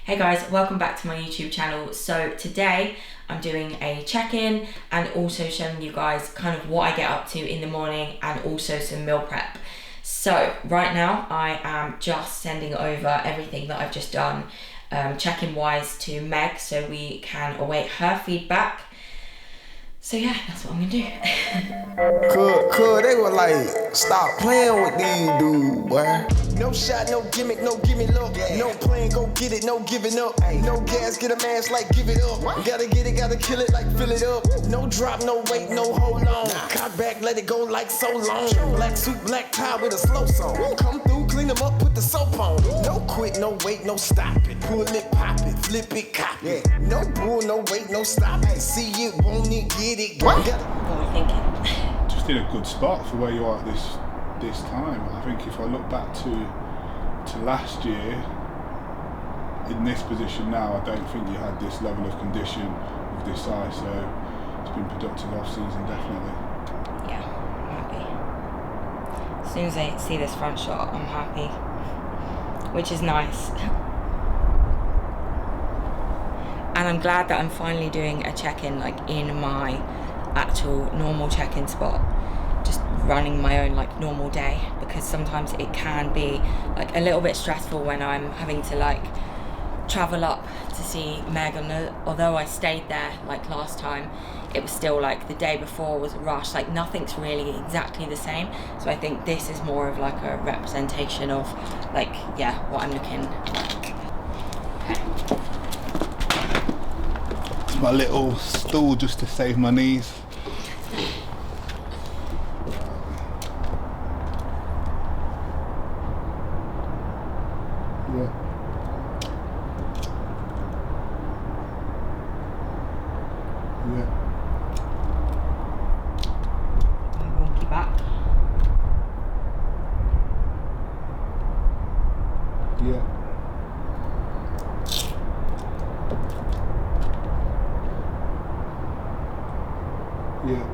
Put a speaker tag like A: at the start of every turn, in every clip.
A: Hey guys, welcome back to my YouTube channel. So today I'm doing a check-in and also showing you guys kind of what I get up to in the morning and also some meal prep. So right now I am just sending over everything that I've just done check-in wise to Meg so we can await her feedback. So yeah, that's what I'm gonna do.
B: Cuz they were like, stop playing with these dudes, boy. No shot, no gimmick, no gimme look. No plan, go get it, no giving up. No gas, get a mask like give it up. Gotta get it, gotta kill it like fill it up. No drop, no wait, no hold on. Cock back, let it go like so long. Black suit, black tie with a slow song. Come through, clean them up, put the soap on. No quit, no wait, no stop it. Pull it, pop it, flip it, cop it. No bull, no wait, no stop it. See it, won't it, get it, go.
A: What are we thinking?
C: Just in a good spot for where you are at this time. I think if I look back to last year, in this position now, I don't think you had this level of condition with this size, so it's been productive off season, definitely.
A: Yeah, I'm happy. As soon as I see this front shot, I'm happy, which is nice. And I'm glad that I'm finally doing a check-in like in my actual normal check-in spot, just running my own like normal day, because sometimes it can be like a little bit stressful when I'm having to like travel up to see Meg, and although I stayed there like last time, it was still like the day before was a rush, like nothing's really exactly the same. So I think this is more of like a representation of like, yeah, what I'm looking like. Okay.
C: It's my little stool just to save my knees.
A: Wonky back.
C: Yeah. Yeah.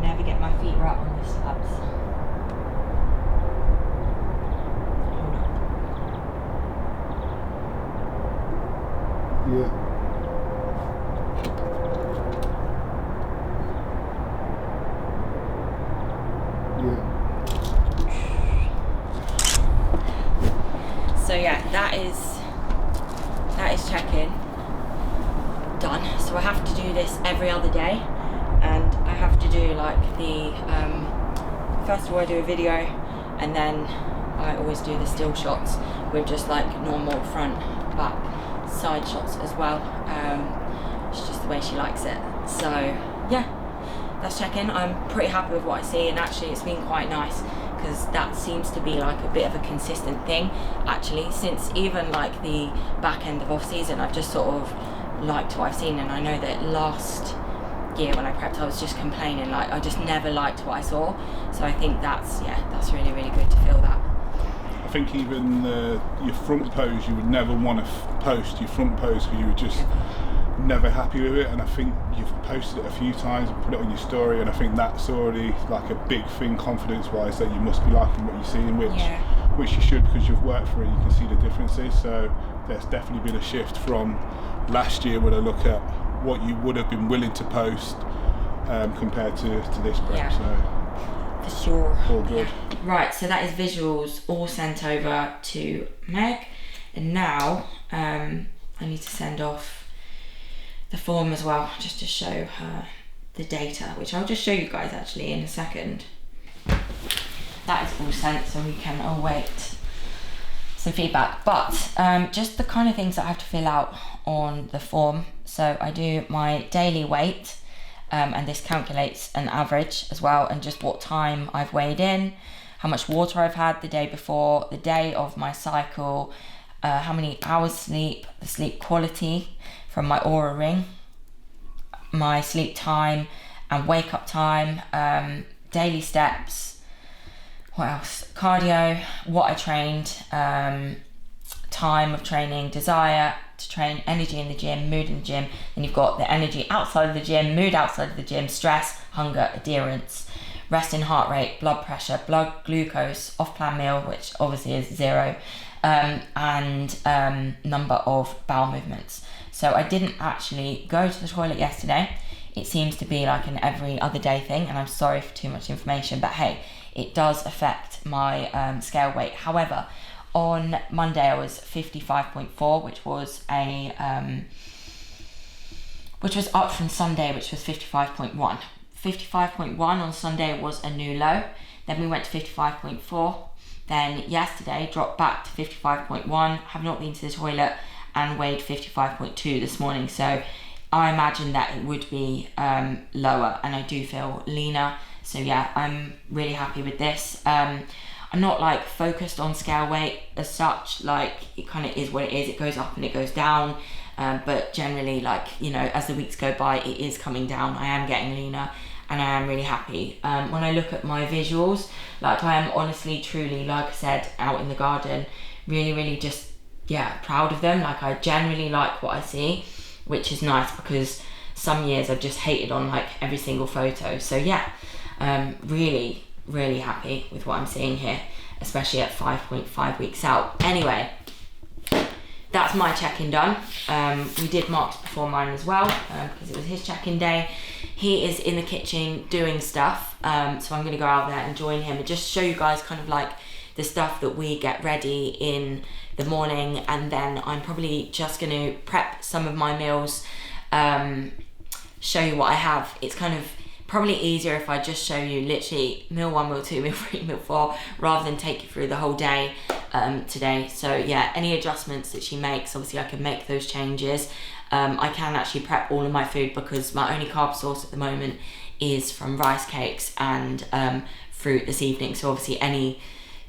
A: Never get my feet right on the slabs. Hold on.
C: Yeah.
A: So yeah, that is check-in done. So I have to do this every other day, and I have to do like the first of all I do a video, and then I always do the still shots with just like normal front, back, side shots as well. It's just the way she likes it. So yeah, that's check-in. I'm pretty happy with what I see, and actually it's been quite nice, because that seems to be like a bit of a consistent thing actually since even like the back end of off season. I've just sort of liked what I've seen, and I know that last year when I prepped I was just complaining, like I just never liked what I saw. So I think that's really, really good to feel that.
C: I think even your front pose, you would never want to post your front pose because you were just never happy with it, and I think you've posted it a few times and put it on your story, and I think that's already like a big thing confidence wise, that you must be liking what you're seeing, which you should, because you've worked for it, you can see the differences. So there's definitely been a shift from last year when I look at what you would have been willing to post compared to this prep.
A: Yeah.
C: So
A: for sure.
C: All good.
A: Yeah. Right, so that is visuals all sent over to Meg, and now I need to send off the form as well, just to show her the data, which I'll just show you guys actually in a second. That is all sent, so we can await some feedback. But just the kind of things that I have to fill out on the form. So I do my daily weight, and this calculates an average as well, and just what time I've weighed in, how much water I've had the day before, the day of my cycle, how many hours sleep, the sleep quality from my Aura ring, my sleep time and wake up time, daily steps, what else? Cardio, what I trained, time of training, desire to train, energy in the gym, mood in the gym. Then you've got the energy outside of the gym, mood outside of the gym, stress, hunger, adherence, resting heart rate, blood pressure, blood glucose, off-plan meal, which obviously is 0, and number of bowel movements. So I didn't actually go to the toilet yesterday. It seems to be like an every other day thing, and I'm sorry for too much information, but hey, it does affect my scale weight. However, on Monday I was 55.4, which was up from Sunday, which was 55.1. 55.1 on Sunday was a new low. Then we went to 55.4. Then yesterday dropped back to 55.1. Have not been to the toilet and weighed 55.2 this morning. So I imagine that it would be lower, and I do feel leaner. So yeah, I'm really happy with this. I'm not like focused on scale weight as such, like it kind of is what it is. It goes up and it goes down. But generally, like, you know, as the weeks go by, it is coming down. I am getting leaner and I am really happy. When I look at my visuals, like I am honestly, truly, like I said, out in the garden, really, really just, yeah, proud of them. Like I generally like what I see, which is nice because some years I've just hated on like every single photo. So yeah, really, really happy with what I'm seeing here, especially at 5.5 weeks out. Anyway, that's my check-in done. We did Mark's before mine as well, because it was his check-in day. He is in the kitchen doing stuff, so I'm gonna go out there and join him and just show you guys kind of like the stuff that we get ready in the morning, and then I'm probably just gonna prep some of my meals, show you what I have. It's kind of probably easier if I just show you literally meal 1, meal 2, meal 3, meal 4, rather than take you through the whole day today. So yeah, any adjustments that she makes, obviously I can make those changes. I can actually prep all of my food because my only carb source at the moment is from rice cakes and fruit this evening. So obviously any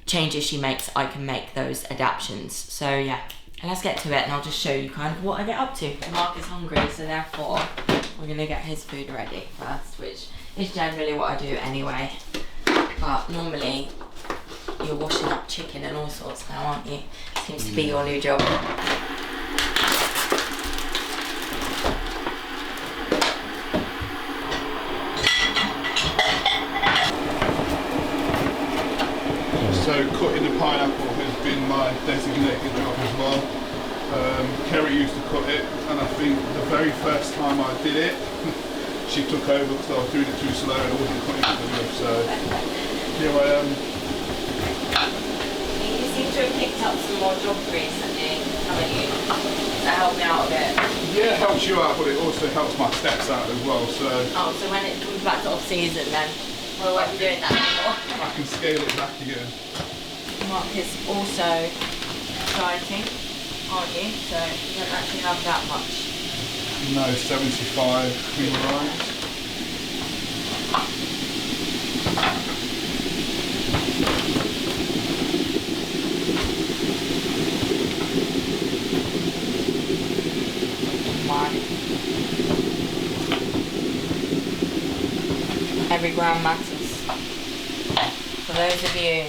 A: changes she makes, I can make those adaptations. So yeah, let's get to it and I'll just show you kind of what I get up to. Mark is hungry, so therefore we're gonna get his food ready first, which is generally what I do anyway. But normally you're washing up chicken and all sorts now, aren't you? Seems to be your new job.
C: So cutting the pineapple has been my designated job as well. Kerry used to cut it, and I think the very first time I did it, she took over because I was doing it too slow and I wasn't cutting it good enough, so here I am.
A: You seem to have picked up some more jobs recently, haven't you? To help me out a bit.
C: Yeah, it helps you out, but it also helps my steps out as well, so...
A: Oh, so when it comes back to off-season then, we won't be doing that anymore.
C: I can scale it back again.
A: Mark is also dieting, aren't you? So you don't actually have that much.
C: No, 75 cream rice.
A: Every gram matters. For those of you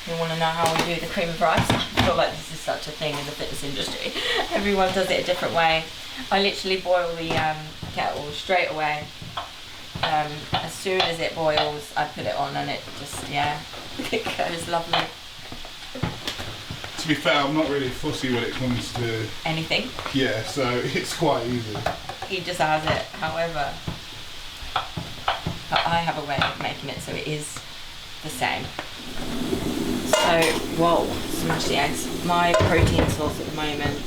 A: who want to know how we do the cream of rice, I feel like this is such a thing in the fitness industry. Everyone does it a different way. I literally boil the kettle straight away. As soon as it boils, I put it on and it just, yeah, it goes lovely.
C: To be fair, I'm not really fussy when it comes to...
A: anything?
C: Yeah, so it's quite easy.
A: He just has it, however. But I have a way of making it so it is the same. So, whoa, smash the eggs. My protein source at the moment,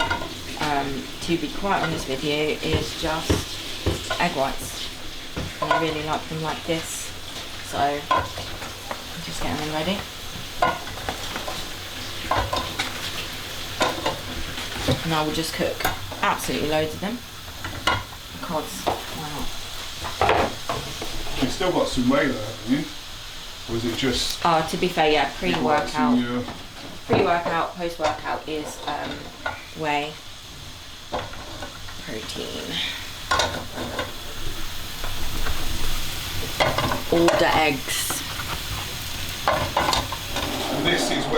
A: to be quite honest with you, is just egg whites. And I really like them like this. So, I'm just getting them ready. And I will just cook absolutely loads of them. Because, why not?
C: You've still got some whey there, haven't you? Or is it just...
A: Oh, to be fair, yeah, pre-workout. Pre-workout, post-workout is whey protein. All the eggs.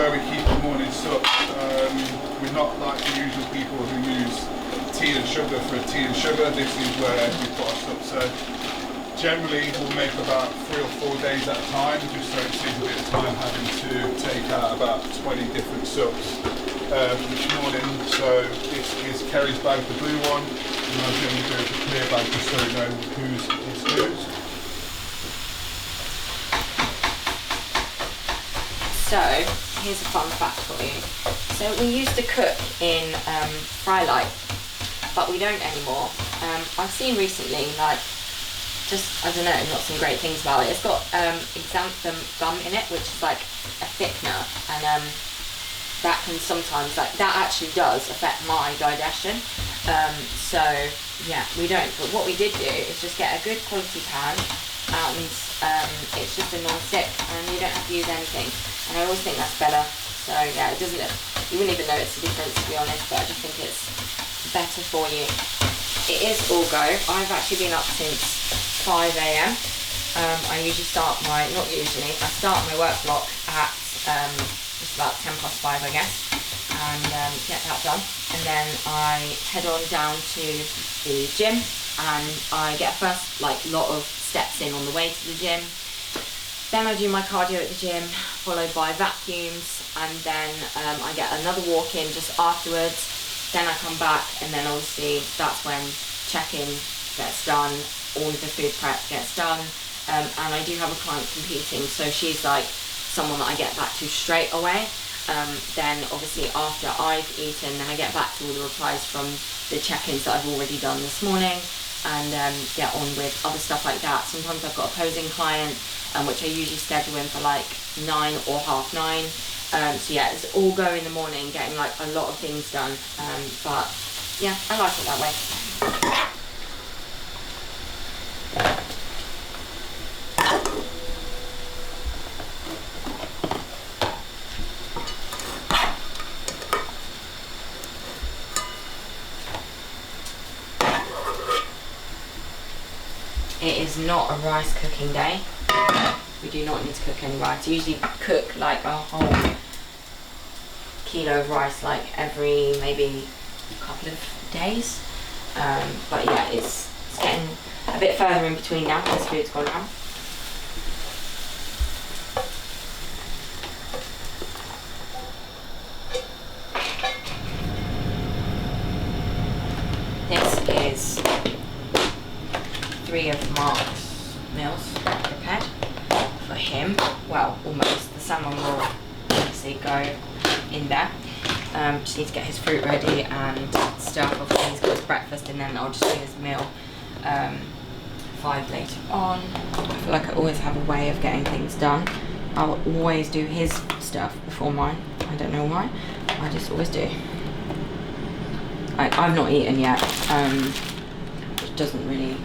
C: where we keep the morning sup. We're not like the usual people who use tea and sugar for a tea and sugar. This is where we put our sup. So generally we'll make about 3 or 4 days at a time, just so it saves a bit of time having to take out about 20 different sups each morning. So this is Kerry's bag, the blue one, and I generally go with the clear bag just so you know whose is whose.
A: So, here's a fun fact for you. So we used to cook in fry light, but we don't anymore. I've seen recently, like, just, I don't know, not some great things about it. It's got xanthan gum in it, which is like a thickener, and that can sometimes, like, that actually does affect my digestion. So, yeah, we don't. But what we did do is just get a good quality pan, and it's just a non-stick, and you don't have to use anything. And I always think that's better. So yeah, it doesn't, you wouldn't even notice the difference, to be honest, but I just think it's better for you. It is all go. I've actually been up since 5 a.m. I usually start my, not usually, I start my work block at just about 5:10, I guess, and get that done. And then I head on down to the gym, and I get a first lot of steps in on the way to the gym. Then I do my cardio at the gym, followed by vacuums, and then I get another walk in just afterwards. Then I come back, and then obviously that's when check-in gets done, all of the food prep gets done, and I do have a client competing, so she's like someone that I get back to straight away. Then obviously after I've eaten, then I get back to all the replies from the check-ins that I've already done this morning, and get on with other stuff like that. Sometimes I've got a posing client, which I usually schedule in for like 9 or 9:30. So yeah, it's all go in the morning, getting like a lot of things done. But yeah, I like it that way. It is not a rice cooking day. We do not need to cook any rice. I usually cook like a whole kilo of rice like every maybe couple of days. But yeah, it's getting a bit further in between now because food's gone down. This is 3 of Mark's meals prepared for him. Well, almost. The salmon will obviously go in there. Just need to get his fruit ready and stuff. Obviously he's got his breakfast, and then I'll just do his meal 5 later on. I feel like I always have a way of getting things done. I'll always do his stuff before mine. I don't know why. I just always do. I've not eaten yet, which doesn't really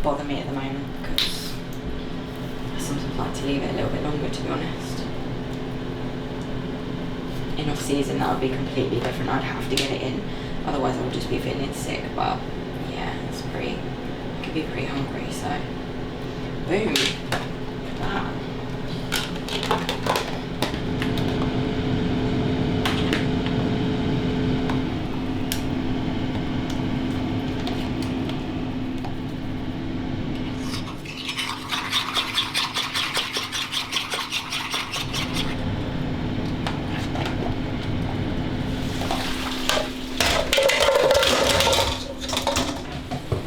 A: bother me at the moment because I sometimes like to leave it a little bit longer, to be honest. In off season that would be completely different. I'd have to get it in, otherwise I would just be feeling sick. But yeah, it's pretty, I could be pretty hungry, so boom. Look at that.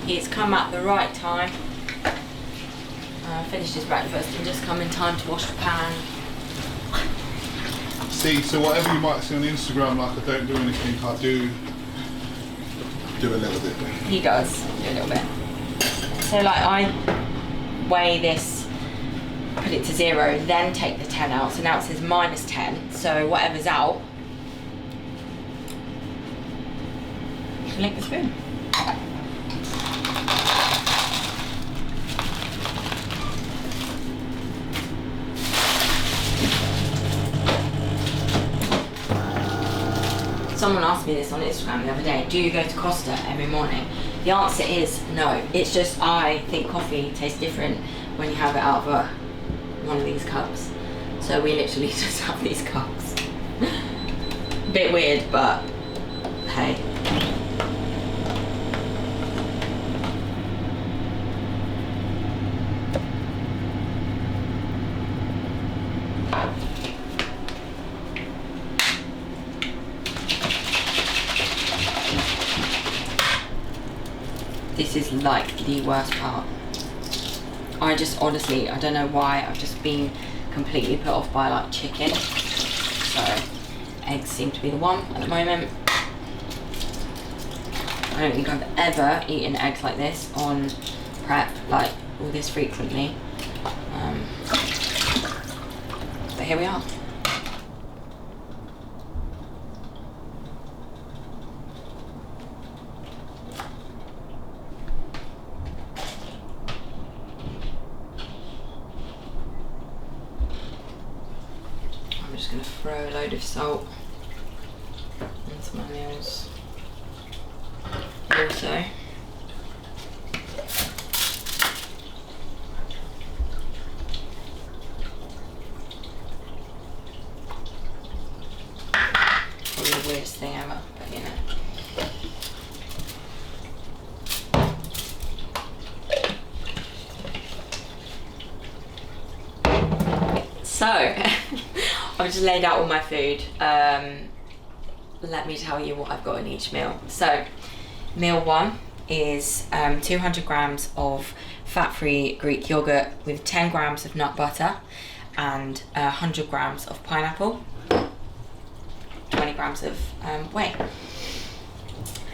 A: He's come at the right time. Finished his breakfast and just come in time to wash the pan.
C: See, so whatever you might see on Instagram, like I don't do anything, I do a little bit.
A: He does do a little bit. So like I weigh this, put it to 0, then take the 10 out. So now it says -10. So whatever's out, you can lick the spoon. Someone asked me this on Instagram the other day, do you go to Costa every morning? The answer is no. It's just I think coffee tastes different when you have it out of one of these cups. So we literally just have these cups. Bit weird, but hey. This is like the worst part. I just honestly, I don't know why, I've just been completely put off by like chicken. So eggs seem to be the one at the moment. I don't think I've ever eaten eggs like this on prep, like all this frequently. But here we are. I'm just going to throw a load of salt into my meals. Also, probably the weirdest thing ever, but you know. So, I've just laid out all my food. Let me tell you what I've got in each meal. So, meal one is 200 grams of fat-free Greek yogurt with 10 grams of nut butter and 100 grams of pineapple, 20 grams of whey.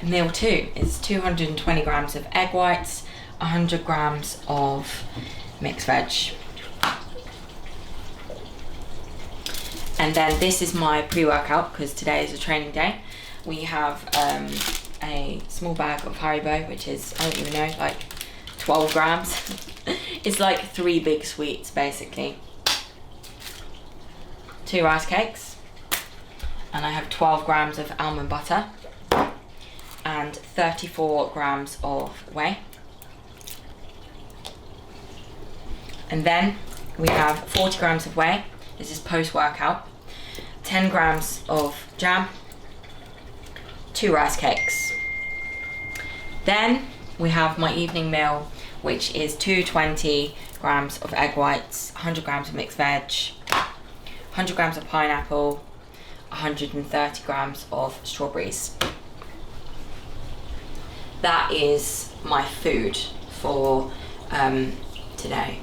A: Meal two is 220 grams of egg whites, 100 grams of mixed veg. And then this is my pre-workout, because today is a training day. We have a small bag of Haribo, which is, I don't even know, like 12 grams. It's like 3 big sweets, basically. 2 rice cakes. And I have 12 grams of almond butter. And 34 grams of whey. And then we have 40 grams of whey. This is post-workout. 10 grams of jam. 2 rice cakes. Then we have my evening meal, which is 220 grams of egg whites, 100 grams of mixed veg, 100 grams of pineapple, 130 grams of strawberries. That is my food for today.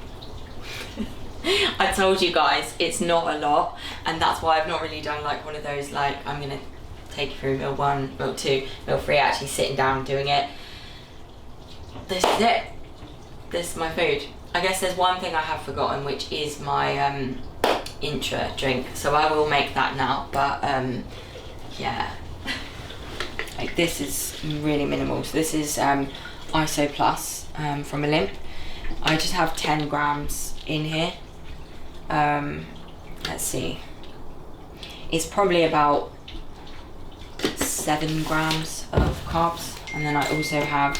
A: I told you guys it's not a lot, and that's why I've not really done like one of those like I'm gonna take you through meal 1, meal 2, meal 3, actually sitting down doing it. This is it. This is my food. I guess there's one thing I have forgotten, which is my intra drink, so I will make that now, but yeah, like this is really minimal. So this is ISO Plus from Olymp. I just have 10 grams in here. Let's see, it's probably about 7 grams of carbs, and then I also have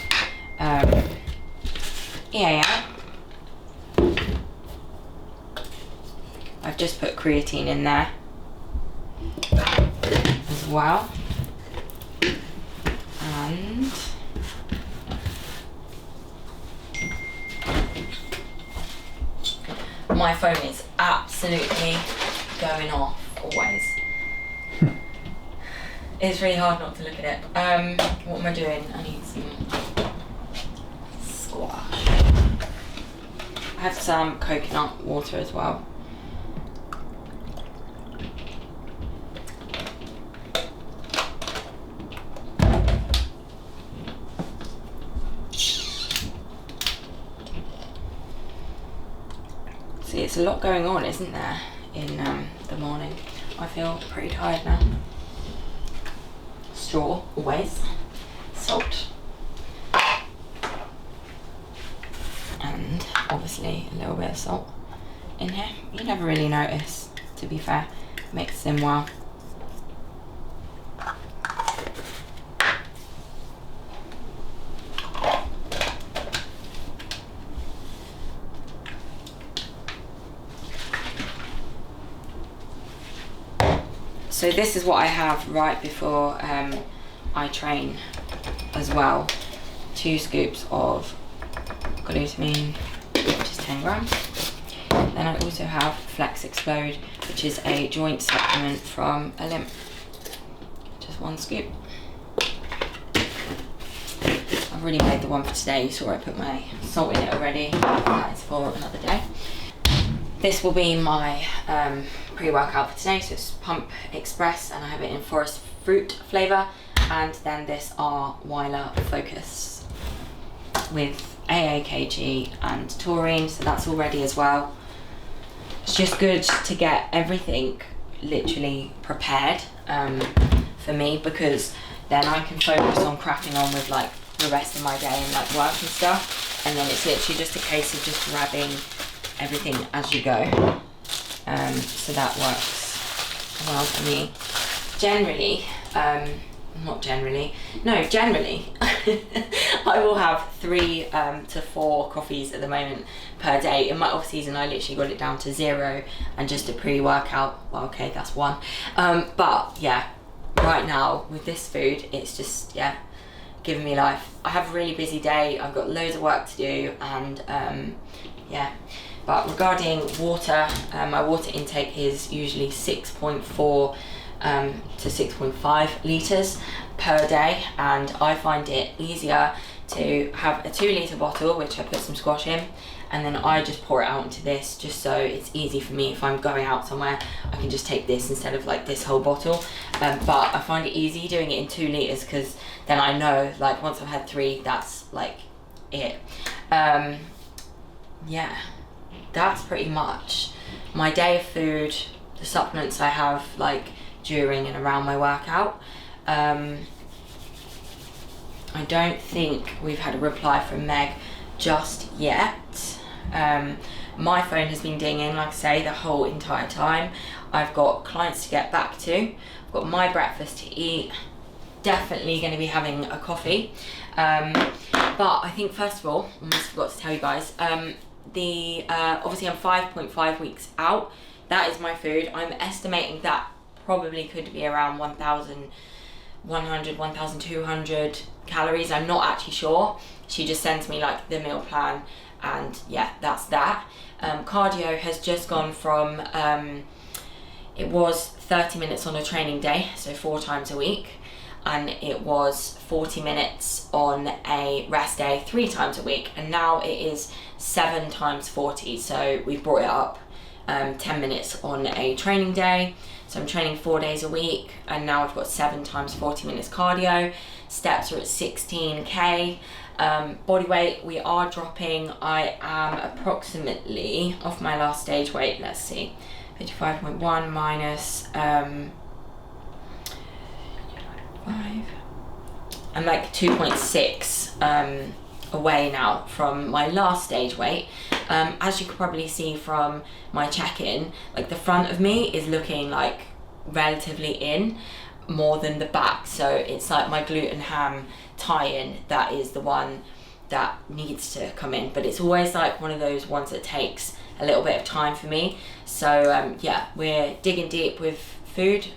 A: I've just put creatine in there as well, and my phone is absolutely going off always. It's really hard not to look at it. What am I doing? I need some squash. I have some coconut water as well. See, it's a lot going on, isn't there, in the morning. I feel pretty tired now. Straw, always. Salt. And obviously a little bit of salt in here. You never really notice, to be fair. Mix in well. So this is what I have right before I train as well. 2 scoops of glutamine, which is 10 grams. Then I also have Flex Explode, which is a joint supplement from Olymp. Just 1 scoop. I've already made the one for today. You saw I put my salt in it already. That is for another day. This will be my pre-workout for today. So it's Pump Express, and I have it in forest fruit flavour. And then this are Weiler Focus with AAKG and taurine. So that's all ready as well. It's just good to get everything literally prepared for me, because then I can focus on cracking on with like the rest of my day and like work and stuff, and then it's literally just a case of just grabbing everything as you go. So that works well for me. Generally, I will have 3 to 4 coffees at the moment per day. In my off season, I literally got it down to 0 and just a pre-workout. Well, okay, that's 1. But yeah, right now with this food, it's just, yeah, giving me life. I have a really busy day. I've got loads of work to do, and yeah. But regarding water, my water intake is usually 6.4 to 6.5 litres per day, and I find it easier to have a 2-litre bottle, which I put some squash in, and then I just pour it out into this, just so it's easy for me. If I'm going out somewhere, I can just take this instead of like this whole bottle. But I find it easy doing it in 2 litres, because then I know like once I've had 3, that's like it. Yeah, that's pretty much my day of food, the supplements I have like during and around my workout. I don't think we've had a reply from Meg just yet. My phone has been dinging, like I say, the whole entire time. I've got clients to get back to. I've got my breakfast to eat. Definitely going to be having a coffee. But I think first of all, I almost forgot to tell you guys, obviously I'm 5.5 weeks out. That is my food. I'm estimating that probably could be around 1,100, 1,200 calories. I'm not actually sure. She just sends me like the meal plan, and yeah, that's that. Cardio has just gone from, it was 30 minutes on a training day, so 4 times a week, and it was 40 minutes on a rest day 3 times a week, and now it is 7 times 40, so we've brought it up 10 minutes on a training day. So I'm training 4 days a week, and now I've got 7 times 40 minutes cardio. Steps are at 16k. Body weight, we are dropping. I am approximately, off my last stage weight, let's see, 55.1 minus 5. I'm like 2.6 away now from my last stage weight. As you can probably see from my check-in, like the front of me is looking like relatively in more than the back, so it's like my glute and ham tie-in that is the one that needs to come in, but it's always like one of those ones that takes a little bit of time for me. So yeah, we're digging deep with food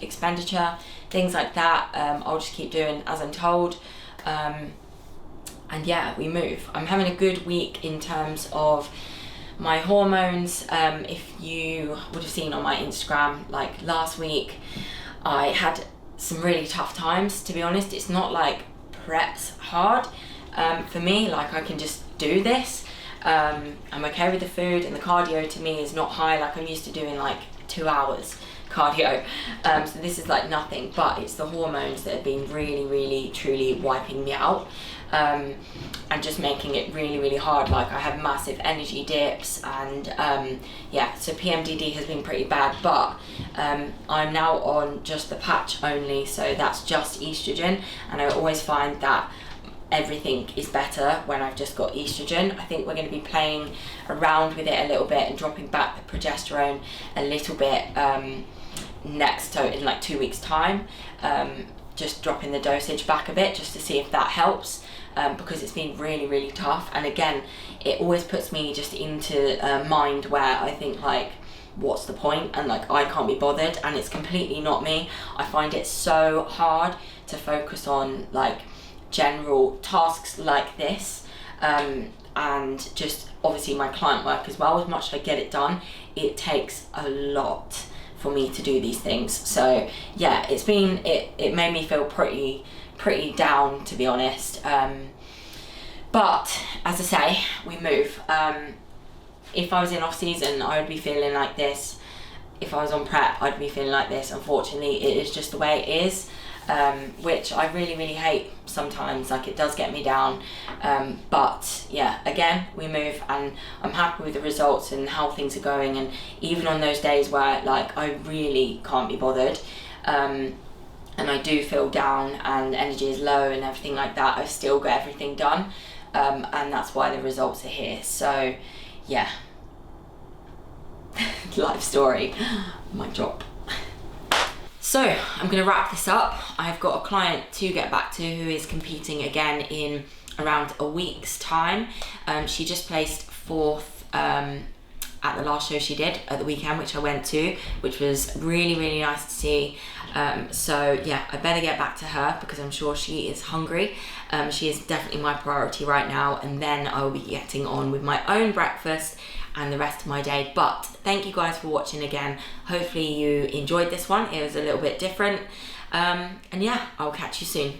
A: expenditure, things like that. I'll just keep doing as I'm told. And yeah, we move. I'm having a good week in terms of my hormones. If you would have seen on my Instagram, like last week, I had some really tough times, to be honest. It's not like prep's hard for me, like I can just do this. I'm okay with the food, and the cardio to me is not high, like I'm used to doing like 2 hours cardio. So this is like nothing, but it's the hormones that have been really, really, truly wiping me out. And just making it really, really hard. Like I have massive energy dips, and yeah, so PMDD has been pretty bad, but I'm now on just the patch only, so that's just estrogen, and I always find that everything is better when I've just got estrogen. I think we're going to be playing around with it a little bit and dropping back the progesterone a little bit in like 2 weeks time, just dropping the dosage back a bit just to see if that helps. Because it's been really, really tough, and again, it always puts me just into a mind where I think like what's the point, and like I can't be bothered, and it's completely not me. I find it so hard to focus on like general tasks like this, and just obviously my client work as well. As much as I get it done, it takes a lot for me to do these things. So yeah, it made me feel pretty down, to be honest. But as I say, we move. If I was in off season, I would be feeling like this. If I was on prep, I'd be feeling like this. Unfortunately, it is just the way it is, which I really hate sometimes. Like, it does get me down. But yeah, again, we move, and I'm happy with the results and how things are going. And even on those days where like I really can't be bothered, and I do feel down and energy is low and everything like that, I've still got everything done. And that's why the results are here. So yeah, life story, mic drop. So I'm going to wrap this up. I've got a client to get back to who is competing again in around a week's time. She just placed 4th at the last show she did at the weekend, which I went to, which was really nice to see. So yeah, I better get back to her because I'm sure she is hungry. She is definitely my priority right now, and then I will be getting on with my own breakfast and the rest of my day. But thank you guys for watching again. Hopefully you enjoyed this one. It was a little bit different, and yeah, I'll catch you soon.